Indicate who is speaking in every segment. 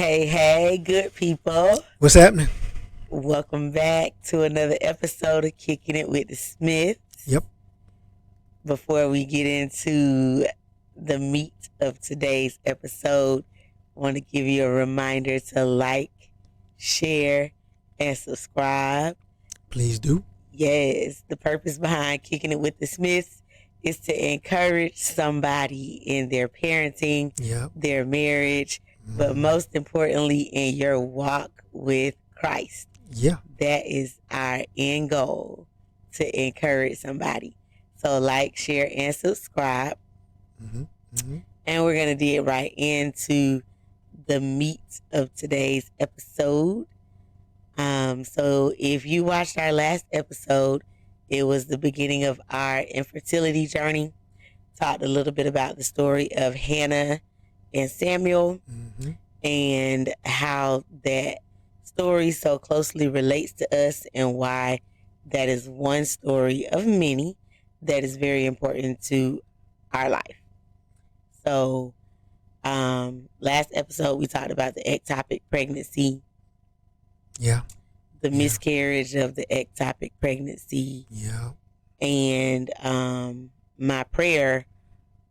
Speaker 1: Hey, good people.
Speaker 2: What's happening?
Speaker 1: Welcome back to another episode of Kicking It with the Smiths.
Speaker 2: Yep.
Speaker 1: Before we get into the meat of today's episode, I want to give you a reminder to like, share, and subscribe.
Speaker 2: Please do.
Speaker 1: Yes, the purpose behind Kicking It with the Smiths is to encourage somebody in their parenting,
Speaker 2: Yep.
Speaker 1: their marriage, but most importantly, in your walk with Christ.
Speaker 2: Yeah.
Speaker 1: That is our end goal, to encourage somebody. So like, share, and subscribe. And we're going to get right into the meat of today's episode. So if you watched our last episode, it was the beginning of our infertility journey. Talked a little bit about the story of Hannah and Samuel and how that story so closely relates to us and why that is one story of many that is very important to our life. So last episode we talked about the ectopic pregnancy.
Speaker 2: Yeah.
Speaker 1: The miscarriage of the ectopic pregnancy.
Speaker 2: Yeah.
Speaker 1: And my prayer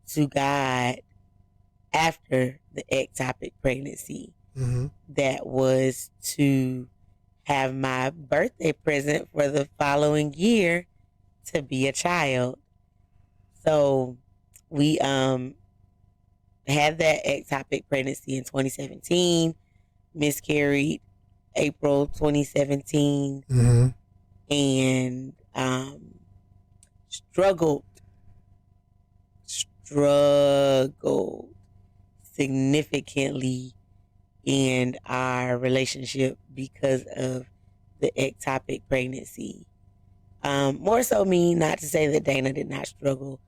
Speaker 1: to God after the ectopic pregnancy, that was to have my birthday present for the following year to be a child. So we had that ectopic pregnancy in 2017, miscarried April 2017, and struggled significantly in our relationship because of the ectopic pregnancy. More so me, not to say that Dana did not struggle,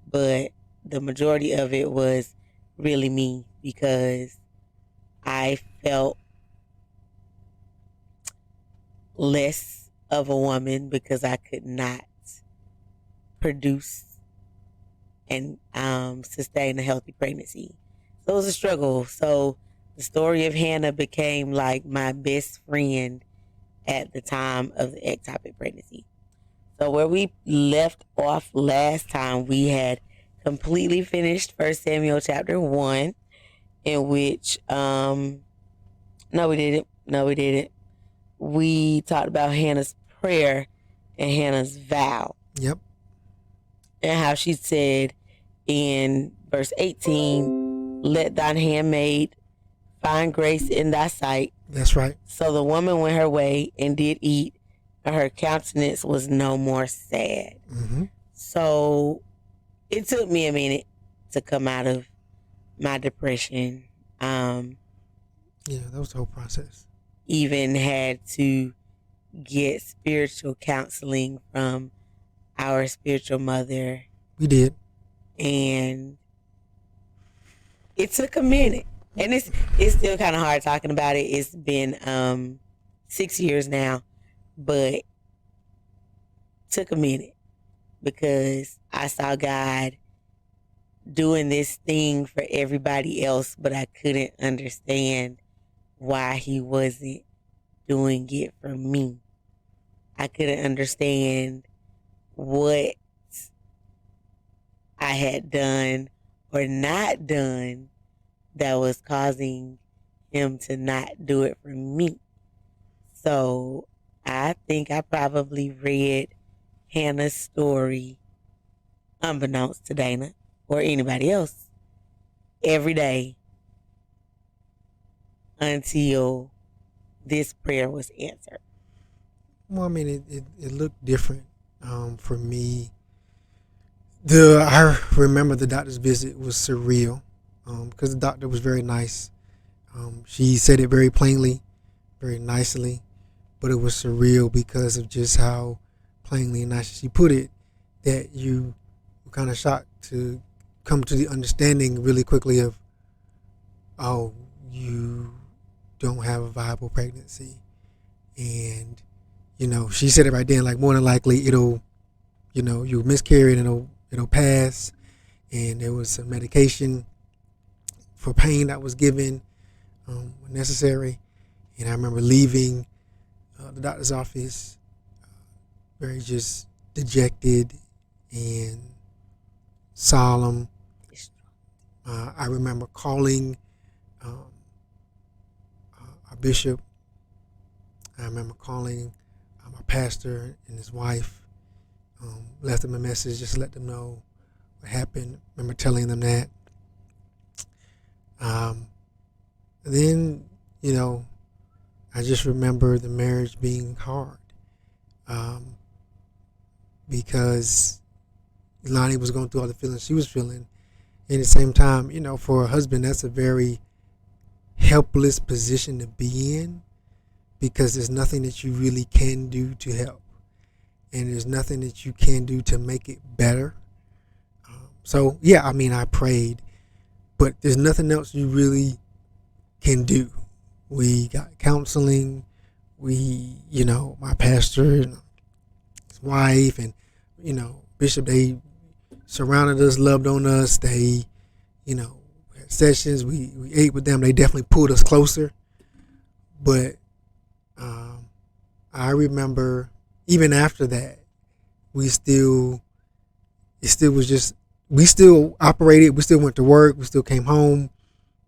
Speaker 1: but the majority of it was really me, because I felt less of a woman because I could not produce and sustain a healthy pregnancy. So it was a struggle. So the story of Hannah became like my best friend at the time of the ectopic pregnancy. So where we left off last time, we had completely finished 1 Samuel chapter 1, in which no we didn't. We talked about Hannah's prayer and Hannah's vow.
Speaker 2: Yep.
Speaker 1: And how she said in verse 18, let thine handmaid find grace in thy sight.
Speaker 2: That's right.
Speaker 1: So the woman went her way and did eat, and her countenance was no more sad. So it took me a minute to come out of my depression.
Speaker 2: Yeah, that was the whole process.
Speaker 1: Even had to get spiritual counseling from our spiritual mother.
Speaker 2: We did.
Speaker 1: And it took a minute. And it's still kind of hard talking about it. It's been 6 years now, but took a minute because I saw God doing this thing for everybody else, but I couldn't understand why he wasn't doing it for me. I couldn't understand what I had done or not done that was causing him to not do it for me. So I think I probably read Hannah's story, unbeknownst to Dana or anybody else, every day until this prayer was answered.
Speaker 2: Well, I mean, it looked different for me. I remember the doctor's visit was surreal because the doctor was very nice. She said it very plainly, very nicely, but it was surreal because of just how plainly and nicely she put it, that you were kind of shocked to come to the understanding really quickly of, oh, you don't have a viable pregnancy. And, she said it right then, like, more than likely it'll, you miscarry and it'll pass. And there was some medication for pain that was given. when necessary. And I remember leaving the doctor's office very just dejected and solemn. I remember calling um, our bishop. I remember calling my pastor and his wife. Left them a message just to let them know what happened. Remember telling them that. Then, I just remember the marriage being hard because Lonnie was going through all the feelings she was feeling. And at the same time, for a husband, that's a very helpless position to be in because there's nothing that you really can do to help. And there's nothing that you can do to make it better. So, yeah, I prayed, but there's nothing else you really can do. We got counseling. We, my pastor and his wife and, Bishop, they surrounded us, loved on us. They, had sessions. We ate with them. They definitely pulled us closer. But I remember even after that, we still operated. We still went to work. We still came home,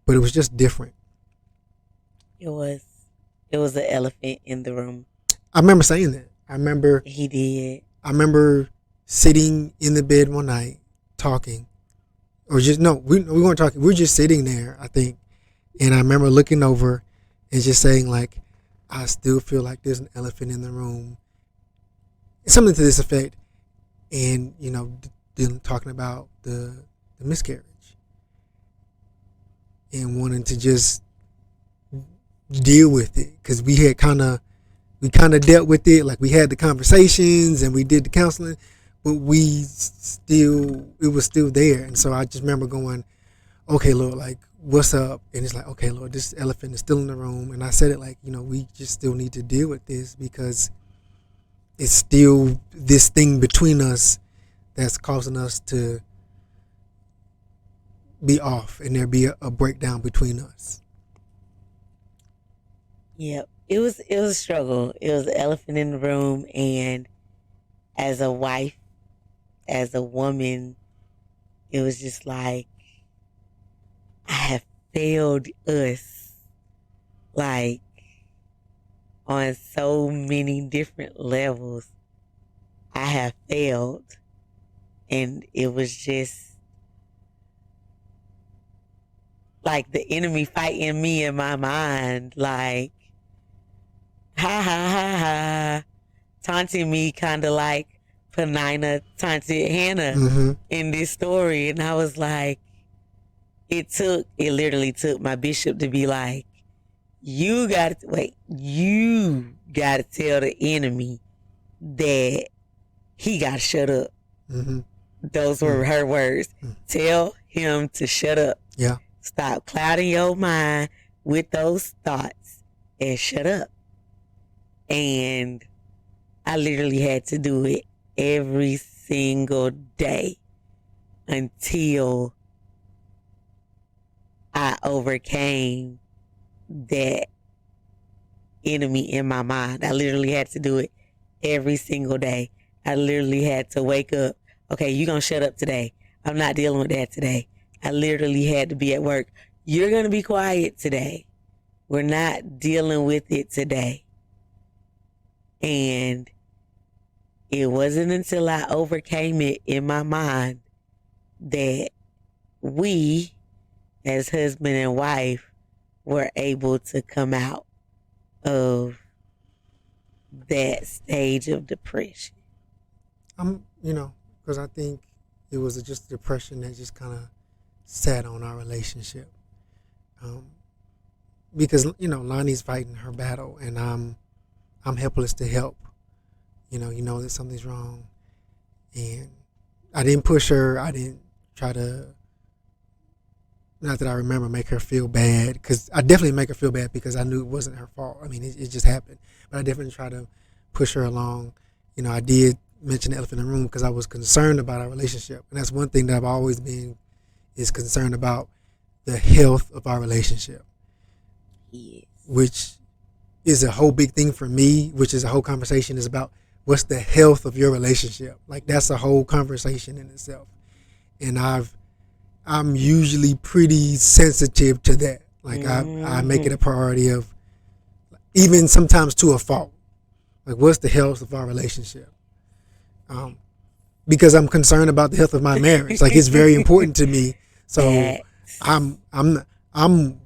Speaker 2: but it was just different.
Speaker 1: It was an elephant in the room.
Speaker 2: I remember saying that.
Speaker 1: He did.
Speaker 2: I remember sitting in the bed one night talking, or just no, we weren't talking. We were just sitting there, I think, and I remember looking over and just saying like, I still feel like there's an elephant in the room, something to this effect, and talking about the miscarriage and wanting to just deal with it because we kind of dealt with it, like we had the conversations and we did the counseling, but it was still there. And so I just remember going, okay, Lord, like, what's up? And it's like, okay, Lord, this elephant is still in the room. And I said it like, we just still need to deal with this because it's still this thing between us that's causing us to be off and there be a breakdown between us.
Speaker 1: Yep. It was a struggle. It was an elephant in the room, and as a wife, as a woman, it was just like I have failed us like on so many different levels. I have failed, and it was just like the enemy fighting me in my mind, like ha ha ha ha, taunting me, kind of like Penina taunted Hannah in this story. And I was like, it literally took my bishop to be like, you got to tell the enemy that he got to shut up. Those were her words. Tell him to shut up.
Speaker 2: Yeah.
Speaker 1: Stop clouding your mind with those thoughts and shut up. And I literally had to do it every single day until I overcame that enemy in my mind. I literally had to do it every single day. I literally had to wake up. Okay, you're going to shut up today. I'm not dealing with that today. I literally had to be at work. You're going to be quiet today. We're not dealing with it today. And it wasn't until I overcame it in my mind that we, as husband and wife, were able to come out of that stage of depression.
Speaker 2: Because I think it was just a depression that just kind of sat on our relationship. Because Lonnie's fighting her battle, and I'm helpless to help. You know that something's wrong, and I didn't push her. I didn't try to. Not that I remember make her feel bad, because I definitely make her feel bad because I knew it wasn't her fault. I mean, it just happened. But I definitely tried to push her along. I did mention the elephant in the room because I was concerned about our relationship, and that's one thing that I've always been is concerned about the health of our relationship.
Speaker 1: Yes.
Speaker 2: which is a whole big thing for me, which is a whole conversation is about what's the health of your relationship. Like that's a whole conversation in itself. And I'm usually pretty sensitive to that. Like I make it a priority of, even sometimes to a fault. Like what's the health of our relationship? Because I'm concerned about the health of my marriage. Like it's very important to me. So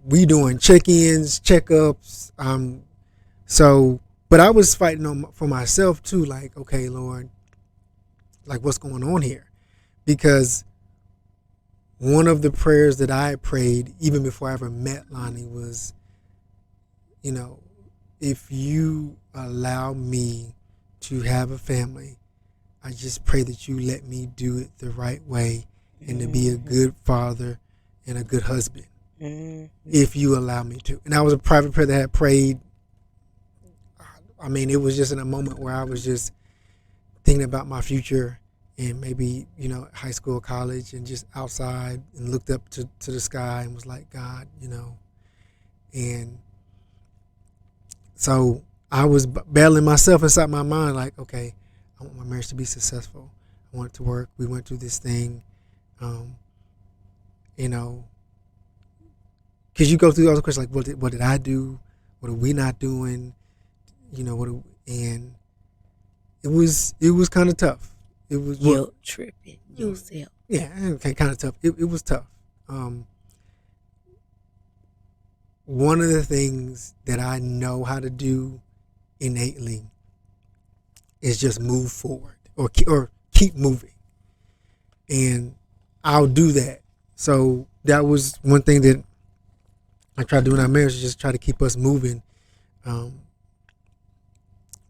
Speaker 2: we doing check-ins, checkups. But I was fighting for myself too. Like, okay, Lord, like what's going on here? Because one of the prayers that I prayed even before I ever met Lonnie was, if you allow me to have a family, I just pray that you let me do it the right way and to be a good father and a good husband, if you allow me to. And that was a private prayer that I had prayed. I mean, it was just in a moment where I was just thinking about my future and maybe, high school, college, and just outside and looked up to the sky and was like, God, and so I was battling myself inside my mind, like, okay, I want my marriage to be successful. I want it to work. We went through this thing, because you go through all the questions like, what did I do? What are we not doing? And it was kind of tough. It was
Speaker 1: guilt tripping yourself.
Speaker 2: Yeah, okay, kind of tough. It was tough. One of the things that I know how to do innately is just move forward or keep moving, and I'll do that. So that was one thing that I tried to do in our marriage, is just try to keep us moving.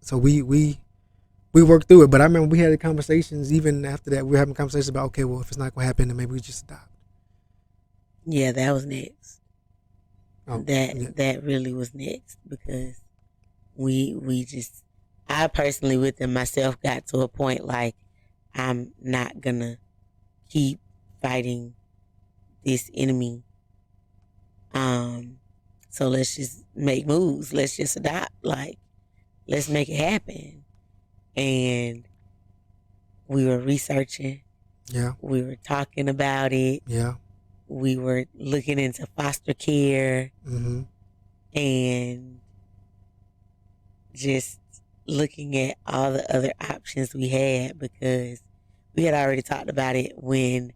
Speaker 2: So we worked through it, but I remember we had conversations even after that. We were having conversations about, okay, well, if it's not going to happen, then maybe we just stop.
Speaker 1: Yeah, that was next. That really was next, because I personally within myself got to a point like, I'm not gonna keep fighting this enemy. So let's just make moves. Let's just adopt. Like, let's make it happen. And we were researching.
Speaker 2: Yeah.
Speaker 1: We were talking about it.
Speaker 2: Yeah.
Speaker 1: We were looking into foster care.
Speaker 2: Mm-hmm.
Speaker 1: And just looking at all the other options we had, because we had already talked about it when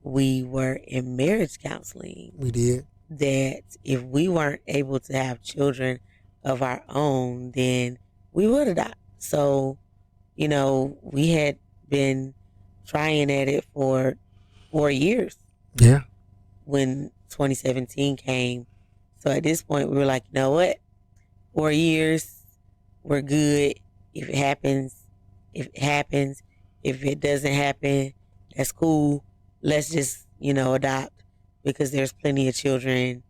Speaker 1: we were in marriage counseling.
Speaker 2: We did.
Speaker 1: That if we weren't able to have children of our own, then we would adopt. So, we had been trying at it for 4 years.
Speaker 2: Yeah.
Speaker 1: When 2017 came. So at this point, we were like, you know what? 4 years, we're good. If it happens, if it happens. If it doesn't happen, that's cool. Let's just, adopt, because there's plenty of children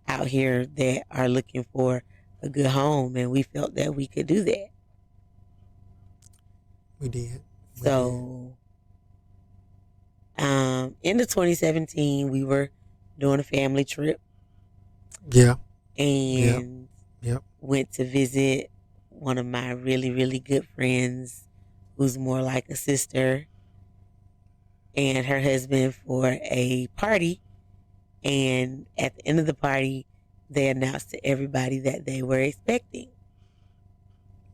Speaker 1: out here that are looking for a good home, and we felt that we could do that.
Speaker 2: We did.
Speaker 1: Into 2017, we were doing a family trip.
Speaker 2: Yeah.
Speaker 1: And
Speaker 2: yep.
Speaker 1: Went to visit one of my really, really good friends, who's more like a sister, and her husband for a party. And at the end of the party, they announced to everybody that they were expecting.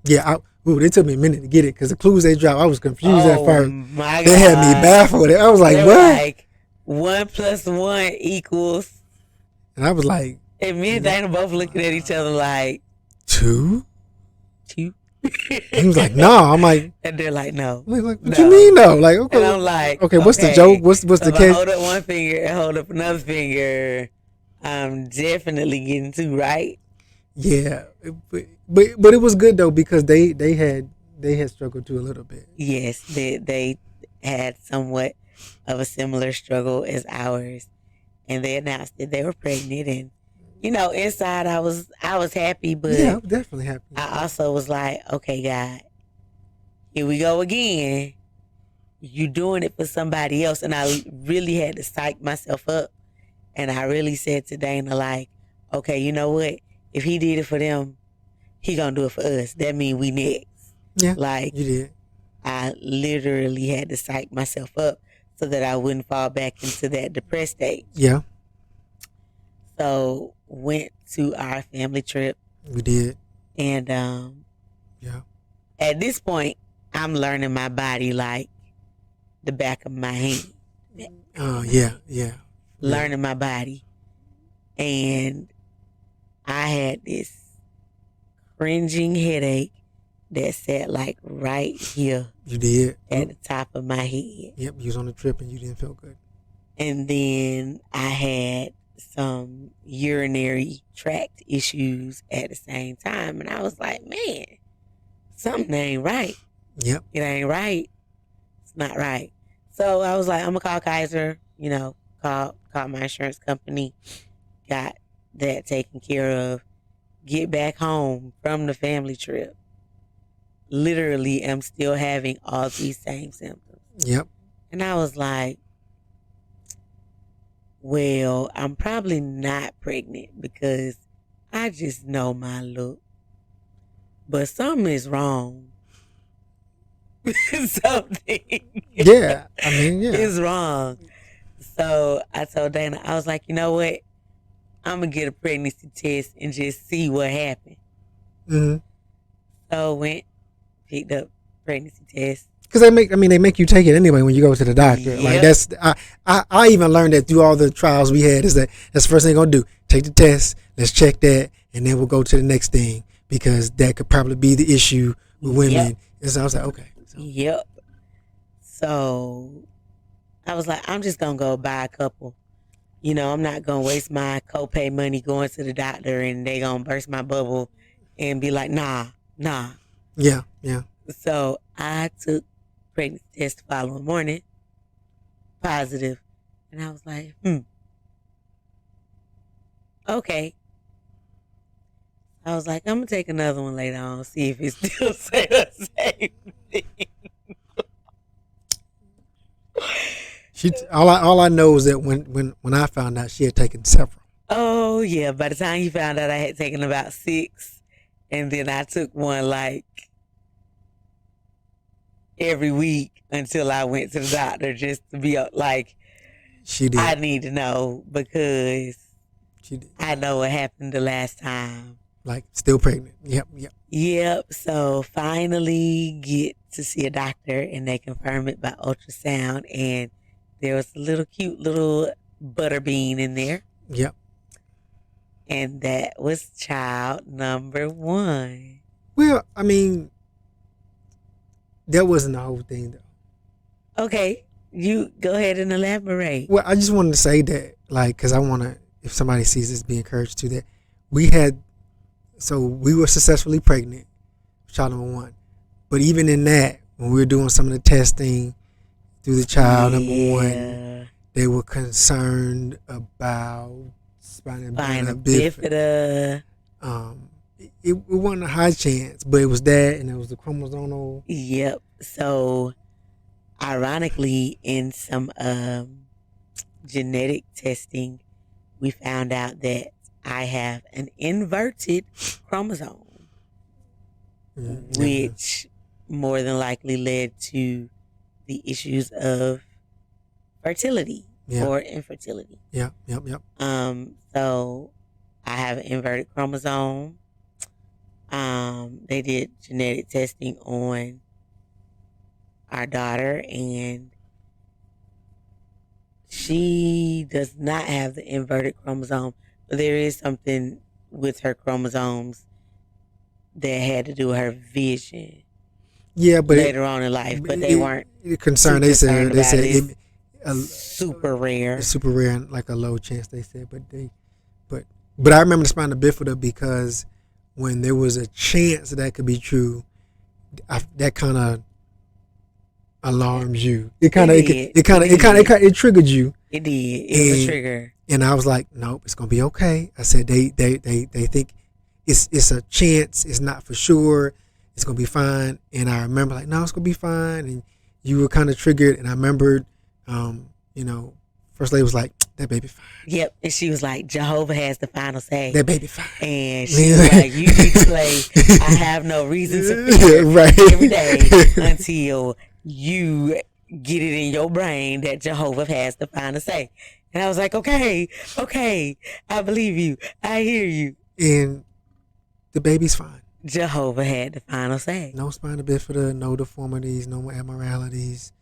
Speaker 2: Yeah, it took me a minute to get it, because the clues they dropped, I was confused at first.
Speaker 1: My God.
Speaker 2: They had me baffled. I was like, what?
Speaker 1: Like, 1 + 1 equals.
Speaker 2: And I was like.
Speaker 1: And me and Dana both looking at each other like.
Speaker 2: 2?
Speaker 1: 2?
Speaker 2: He was like, no. I'm like.
Speaker 1: And they're like, no.
Speaker 2: Like, what you mean, no? Like, okay.
Speaker 1: And I'm like,
Speaker 2: okay, what's the joke? What's the
Speaker 1: catch? Hold up one finger and hold up another finger. I'm definitely getting 2 right.
Speaker 2: Yeah, but it was good though, because they had struggled too a little bit.
Speaker 1: Yes, they had somewhat of a similar struggle as ours, and they announced that they were pregnant. And inside I was happy, but
Speaker 2: yeah, I was definitely happy.
Speaker 1: I also was like, okay, God, here we go again. You doing it for somebody else, and I really had to psych myself up, and I really said to Dana, like, okay, you know what? if he did it for them, he gonna do it for us. That mean we next.
Speaker 2: Yeah,
Speaker 1: Like,
Speaker 2: you did.
Speaker 1: I literally had to psych myself up so that I wouldn't fall back into that depressed stage.
Speaker 2: Yeah,
Speaker 1: So went to our family trip,
Speaker 2: we did.
Speaker 1: and
Speaker 2: Yeah.
Speaker 1: at this point, I'm learning my body like the back of my hand.
Speaker 2: Oh, yeah.
Speaker 1: Learning my body, and I had this cringing headache that sat like right here
Speaker 2: You did.
Speaker 1: at the top of my head.
Speaker 2: Yep, you was on the trip and you didn't feel good.
Speaker 1: And then I had some urinary tract issues at the same time. And I was like, man, something ain't right.
Speaker 2: Yep.
Speaker 1: It ain't right. It's not right. So I was like, I'm going to call Kaiser, call my insurance company, got that taken care of, get back home from the family trip. Literally am still having all these same symptoms.
Speaker 2: Yep.
Speaker 1: And I was like, well, I'm probably not pregnant because I just know my look. But something is wrong. Something.
Speaker 2: Yeah. I mean, yeah.
Speaker 1: is wrong. So I told Dana, I was like, you know what? I'm going to get a pregnancy test and just see what happened.
Speaker 2: Mm-hmm.
Speaker 1: So went, picked up pregnancy test.
Speaker 2: Because they make you take it anyway when you go to the doctor.
Speaker 1: Yep.
Speaker 2: Like that's, I even learned that through all the trials we had, is that that's the first thing they're gonna do. Take the test, let's check that, and then we'll go to the next thing, because that could probably be the issue with women.
Speaker 1: Yep.
Speaker 2: And so I was like, okay. So.
Speaker 1: Yep. So I was like, I'm just gonna go buy a couple. I'm not gonna waste my copay money going to the doctor and they gonna burst my bubble and be like, nah.
Speaker 2: Yeah.
Speaker 1: So I took pregnancy test the following morning, positive, and I was like, okay. I was like, I'm gonna take another one later on, see if it still say the same thing.
Speaker 2: All I know is that when I found out, she had taken several.
Speaker 1: Oh yeah, by the time you found out, I had taken about 6, and then I took one like every week until I went to the doctor just to be like,
Speaker 2: she did.
Speaker 1: I need to know because
Speaker 2: She did.
Speaker 1: I know what happened the last time.
Speaker 2: Like, still pregnant. Yep.
Speaker 1: So finally get to see a doctor and they confirm it by ultrasound, and there was a cute little butterbean in there.
Speaker 2: Yep.
Speaker 1: And that was child number 1.
Speaker 2: Well, I mean, that wasn't the whole thing, though.
Speaker 1: Okay, you go ahead and elaborate.
Speaker 2: Well, I just wanted to say that, like, because I want to, if somebody sees this, be encouraged to that. We were successfully pregnant, child number 1. But even in that, when we were doing some of the testing through the child number 1, they were concerned about spina bifida. It wasn't a high chance, but it was that, and it was the chromosomal.
Speaker 1: Yep. So, ironically, in some genetic testing, we found out that I have an inverted chromosome, which more than likely led to the issues of fertility or infertility.
Speaker 2: Yep.
Speaker 1: So I have an inverted chromosome. They did genetic testing on our daughter, and she does not have the inverted chromosome, but there is something with her chromosomes that had to do with her vision.
Speaker 2: Yeah, but
Speaker 1: later on in life, but they weren't
Speaker 2: concerned. They said
Speaker 1: it's
Speaker 2: it,
Speaker 1: super rare.
Speaker 2: It's super rare, and like a low chance. They said, but I remember the spina bifida because when there was a chance that could be true, that kind of alarms you. It triggered you.
Speaker 1: It did. It was a trigger.
Speaker 2: And I was like, nope, it's gonna be okay. I said they think it's a chance. It's not for sure. It's gonna be fine. And I remember like, no, it's gonna be fine. And you were kind of triggered. And I remembered, First lady was like, that baby fine.
Speaker 1: Yep. And she was like, Jehovah has the final say.
Speaker 2: That baby fine.
Speaker 1: And she was like, you need to play I Have No Reason to Fear
Speaker 2: right.
Speaker 1: every day until you get it in your brain that Jehovah has the final say. And I was like, okay, I believe you. I hear you.
Speaker 2: And the baby's fine.
Speaker 1: Jehovah had the final say.
Speaker 2: No spina bifida, no deformities, no abnormalities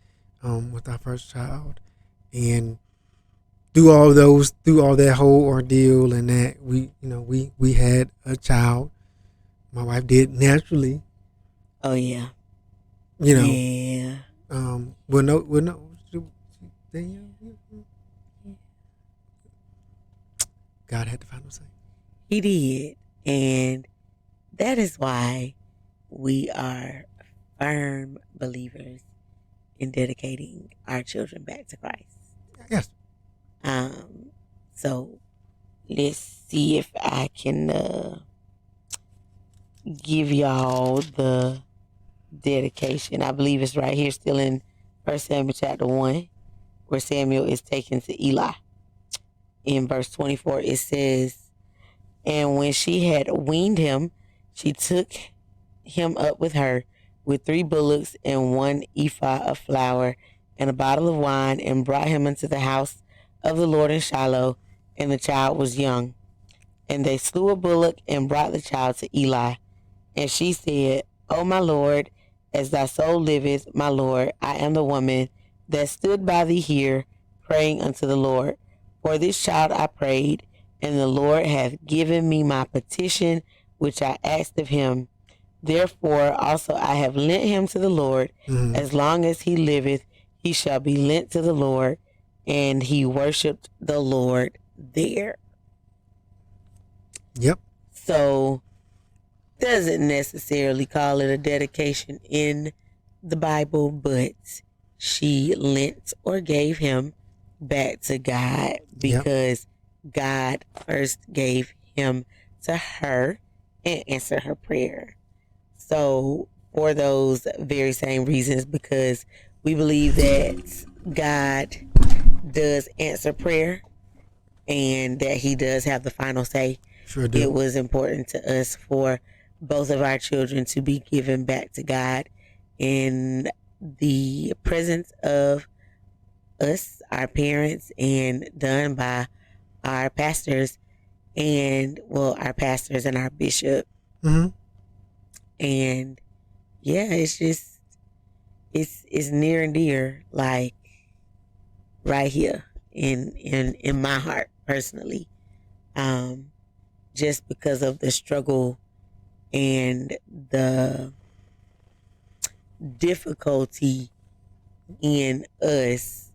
Speaker 2: with our first child. And through all that whole ordeal and that, we had a child. My wife did naturally.
Speaker 1: Oh, yeah.
Speaker 2: Yeah. God had the final say.
Speaker 1: He did. And that is why we are firm believers in dedicating our children back to Christ.
Speaker 2: Yes.
Speaker 1: So let's see if I can give y'all the dedication. I believe it's right here still in 1 Samuel chapter 1, where Samuel is taken to Eli. In verse 24, it says, and when she had weaned him, she took him up with her with 3 bullocks and 1 ephah of flour and a bottle of wine, and brought him into the house of the Lord in Shiloh, and the child was young. And they slew a bullock and brought the child to Eli. And she said, O my Lord, as thy soul liveth, my Lord, I am the woman that stood by thee here, praying unto the Lord. For this child I prayed, and the Lord hath given me my petition, which I asked of him. Therefore also I have lent him to the Lord. Mm-hmm. As long as he liveth, he shall be lent to the Lord. And he worshipped the Lord there.
Speaker 2: Yep.
Speaker 1: So, doesn't necessarily call it a dedication in the Bible, but she lent or gave him back to God because God first gave him to her and answered her prayer. So, for those very same reasons, because we believe that God does answer prayer and that he does have the final say.
Speaker 2: Sure do.
Speaker 1: It was important to us for both of our children to be given back to God in the presence of us, our parents, and done by our pastors and our pastors and our bishop.
Speaker 2: Mm-hmm.
Speaker 1: And yeah, it's just it's near and dear, like right here in my heart personally. Just because of the struggle and the difficulty in us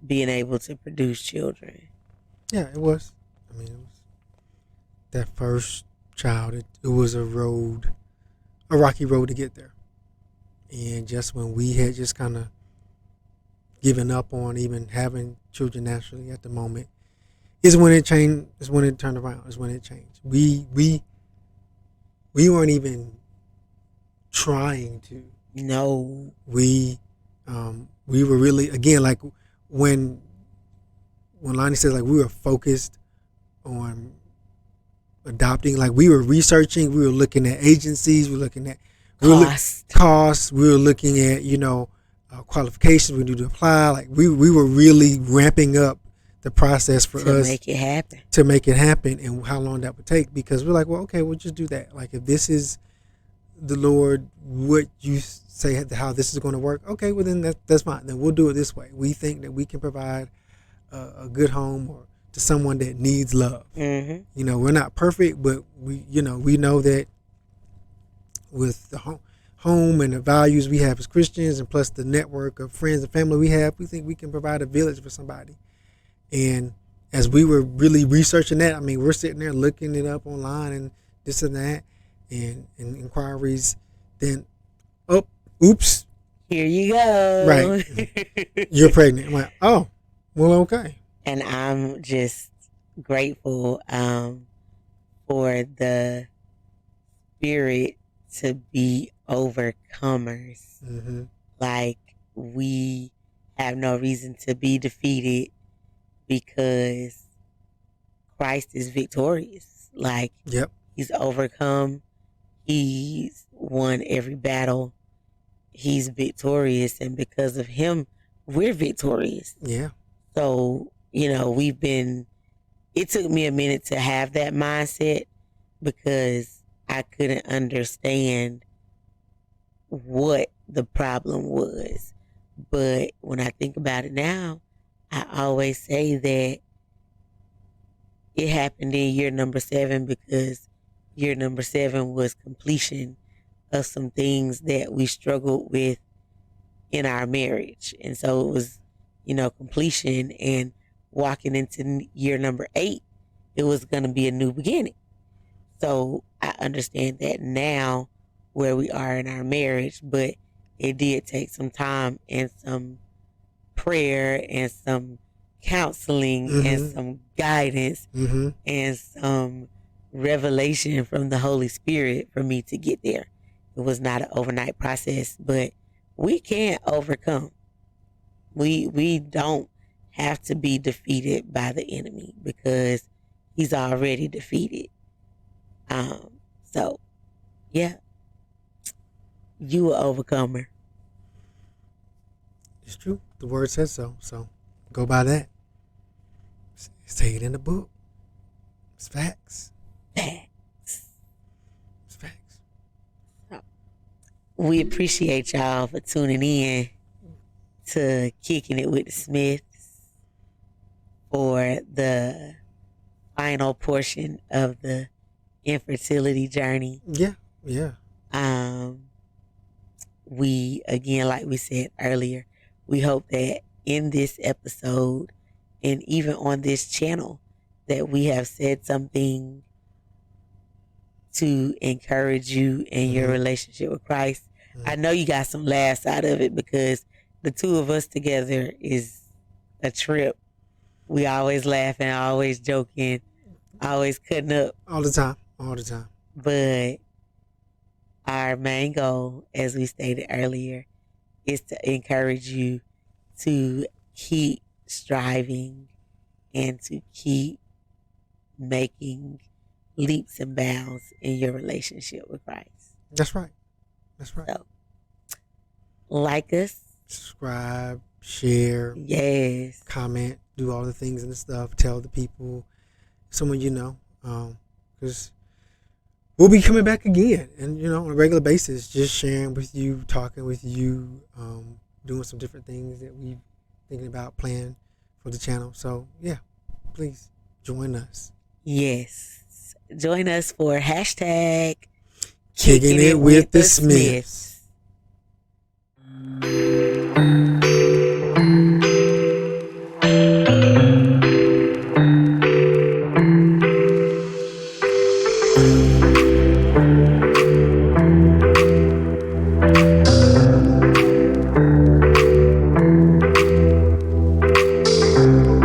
Speaker 1: being able to produce children.
Speaker 2: Yeah, it was. I mean, it was that first child. It was a rocky road to get there. And just when we had just kind of given up on even having children naturally at the moment, is when it changed. Is when it turned around. Is when it changed. We weren't even trying to.
Speaker 1: No.
Speaker 2: We were really, again, like when Lonnie says, like, we were focused on adopting, like we were researching, we were looking at agencies, we were looking at costs, we were looking at qualifications we need to apply. Like we were really ramping up the process for us to make it happen and how long that would take, because we're like, well, okay, we'll just do that. Like if this is the Lord, what you say how this is going to work, okay, well then that's fine. Then we'll do it this way. We think that we can provide a good home or to someone that needs love. Mm-hmm. We're not perfect, but we know that with the home and the values we have as Christians, and plus the network of friends and family we have, we think we can provide a village for somebody. And as we were really researching that, I mean, we're sitting there looking it up online and this and that, and inquiries. Then, oops,
Speaker 1: here you go.
Speaker 2: Right, you're pregnant. I'm like, oh, well, okay.
Speaker 1: And I'm just grateful for the spirit to be overcomers. Mm-hmm. Like we have no reason to be defeated because Christ is victorious. Like,
Speaker 2: Yep.
Speaker 1: he's overcome, he's won every battle, he's victorious, and because of him, we're victorious.
Speaker 2: Yeah.
Speaker 1: So, it took me a minute to have that mindset because I couldn't understand what the problem was. But when I think about it now, I always say that it happened in year number 7 because year number 7 was completion of some things that we struggled with in our marriage. And so it was, completion, and walking into year number 8, it was going to be a new beginning. So I understand that now where we are in our marriage, but it did take some time and some prayer and some counseling and some guidance and some revelation from the Holy Spirit for me to get there. It was not an overnight process, but we can overcome. We don't have to be defeated by the enemy because he's already defeated. So yeah, you an overcomer.
Speaker 2: It's true. The word says so. So go by that. Say it in the book. It's facts.
Speaker 1: Facts.
Speaker 2: It's facts.
Speaker 1: We appreciate y'all for tuning in to Kicking It with the Smiths for the final portion of the infertility journey.
Speaker 2: Yeah. Yeah.
Speaker 1: We, again, like we said earlier, we hope that in this episode and even on this channel that we have said something to encourage you in your relationship with Christ. I know you got some laughs out of it because the two of us together is a trip. We always laughing, always joking, always cutting up.
Speaker 2: All the time. All the time.
Speaker 1: But our main goal, as we stated earlier, is to encourage you to keep striving and to keep making leaps and bounds in your relationship with Christ.
Speaker 2: That's right. That's right.
Speaker 1: So, like us,
Speaker 2: subscribe, share,
Speaker 1: yes,
Speaker 2: comment, do all the things and the stuff. Tell the people, someone you know, because we'll be coming back again, and on a regular basis, just sharing with you, talking with you, doing some different things that we've thinking about planning for the channel. So yeah, please join us.
Speaker 1: Yes, join us for hashtag
Speaker 2: Kicking It with the Smiths.